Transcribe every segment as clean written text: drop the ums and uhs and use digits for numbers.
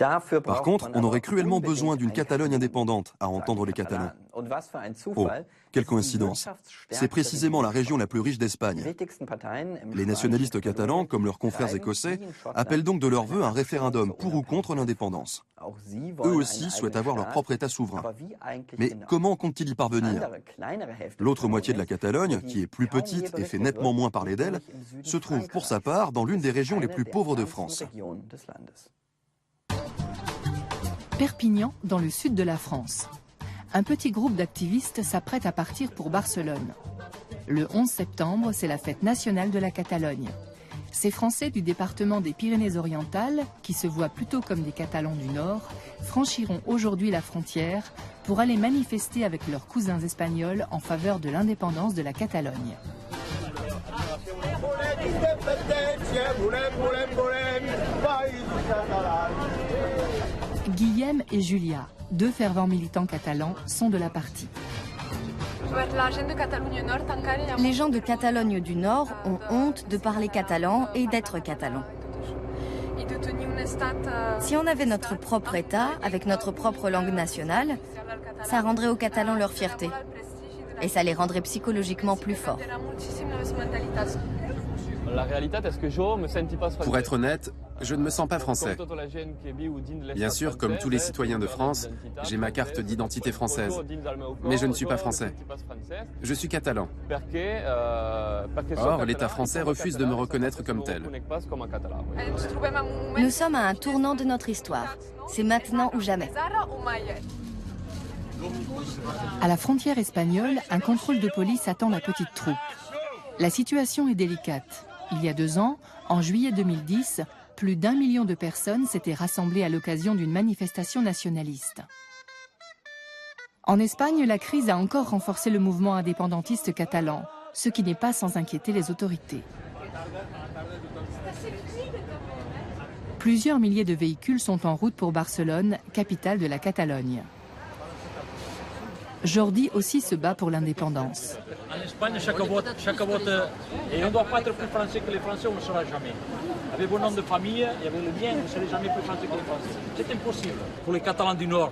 Par contre, on aurait cruellement besoin d'une Catalogne indépendante à entendre les Catalans. Oh, quelle coïncidence. C'est précisément la région la plus riche d'Espagne. Les nationalistes catalans, comme leurs confrères écossais, appellent donc de leur vœu un référendum pour ou contre l'indépendance. Eux aussi souhaitent avoir leur propre État souverain. Mais comment comptent-ils y parvenir? L'autre moitié de la Catalogne, qui est plus petite et fait nettement moins parler d'elle, se trouve pour sa part dans l'une des régions les plus pauvres de France. Perpignan, dans le sud de la France. Un petit groupe d'activistes s'apprête à partir pour Barcelone. Le 11 septembre, c'est la fête nationale de la Catalogne. Ces Français du département des Pyrénées-Orientales, qui se voient plutôt comme des Catalans du Nord, franchiront aujourd'hui la frontière pour aller manifester avec leurs cousins espagnols en faveur de l'indépendance de la Catalogne. Guillem et Julia, deux fervents militants catalans, sont de la partie. Les gens de Catalogne du Nord ont honte de parler catalan et d'être catalans. Si on avait notre propre État, avec notre propre langue nationale, ça rendrait aux Catalans leur fierté. Et ça les rendrait psychologiquement plus forts. Pour être honnête, je ne me sens pas français. Bien sûr, comme tous les citoyens de France, j'ai ma carte d'identité française. Mais je ne suis pas français. Je suis catalan. Or, l'État français refuse de me reconnaître comme tel. Nous sommes à un tournant de notre histoire. C'est maintenant ou jamais. À la frontière espagnole, un contrôle de police attend la petite troupe. La situation est délicate. Il y a 2 ans, en juillet 2010, plus d'1 million de personnes s'étaient rassemblées à l'occasion d'une manifestation nationaliste. En Espagne, la crise a encore renforcé le mouvement indépendantiste catalan, ce qui n'est pas sans inquiéter les autorités. Plusieurs milliers de véhicules sont en route pour Barcelone, capitale de la Catalogne. Jordi aussi se bat pour l'indépendance. En Espagne, chaque vote, et on ne doit pas être plus français que les Français, on ne le sera jamais. Avec vos noms de famille et avec le bien, vous ne serez jamais plus français que les Français. C'est impossible. Pour les Catalans du Nord,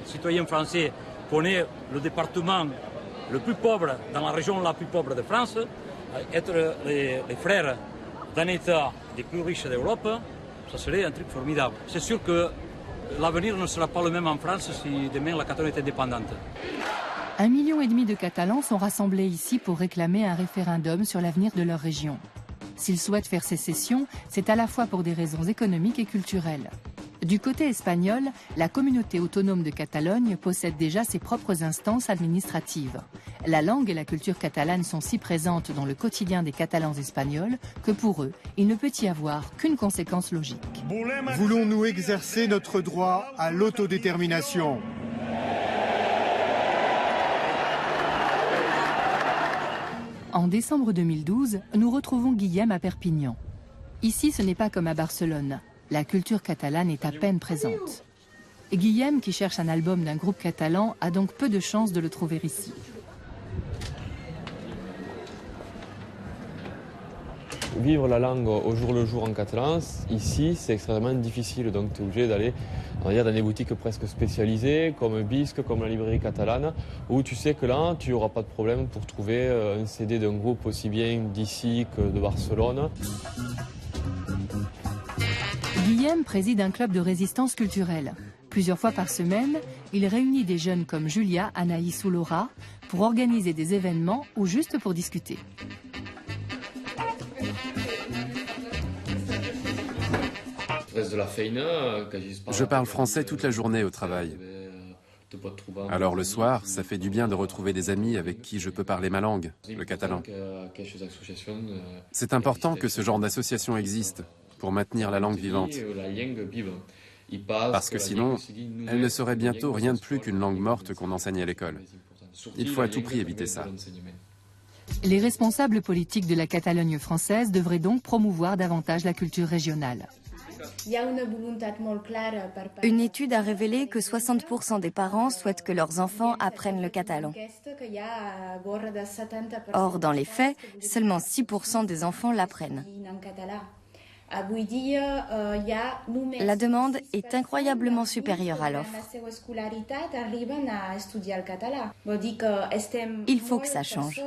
citoyens français, qu'on est le département le plus pauvre, dans la région la plus pauvre de France, être les frères d'un État des plus riches d'Europe, ça serait un truc formidable. C'est sûr que l'avenir ne sera pas le même en France si demain la Catalogne est indépendante. 1,5 million de Catalans sont rassemblés ici pour réclamer un référendum sur l'avenir de leur région. S'ils souhaitent faire sécession, c'est à la fois pour des raisons économiques et culturelles. Du côté espagnol, la communauté autonome de Catalogne possède déjà ses propres instances administratives. La langue et la culture catalane sont si présentes dans le quotidien des Catalans espagnols que pour eux, il ne peut y avoir qu'une conséquence logique. Voulons-nous exercer notre droit à l'autodétermination ? En décembre 2012, nous retrouvons Guillem à Perpignan. Ici, ce n'est pas comme à Barcelone. La culture catalane est à peine présente. Guillem, qui cherche un album d'un groupe catalan, a donc peu de chances de le trouver ici. Vivre la langue au jour le jour en catalan, ici, c'est extrêmement difficile. Donc, tu es obligé d'aller dans des boutiques presque spécialisées, comme Bisque, comme la librairie catalane, où tu sais que là, tu n'auras pas de problème pour trouver un CD d'un groupe aussi bien d'ici que de Barcelone. Guillem préside un club de résistance culturelle. Plusieurs fois par semaine, il réunit des jeunes comme Julia, Anaïs ou Laura pour organiser des événements ou juste pour discuter. Je parle français toute la journée au travail. Alors le soir, ça fait du bien de retrouver des amis avec qui je peux parler ma langue, le catalan. C'est important que ce genre d'association existe pour maintenir la langue vivante. Parce que sinon, elle ne serait bientôt rien de plus qu'une langue morte qu'on enseigne à l'école. Il faut à tout prix éviter ça. Les responsables politiques de la Catalogne française devraient donc promouvoir davantage la culture régionale. Une étude a révélé que 60% des parents souhaitent que leurs enfants apprennent le catalan. Or, dans les faits, seulement 6% des enfants l'apprennent. La demande est incroyablement supérieure à l'offre. Il faut que ça change.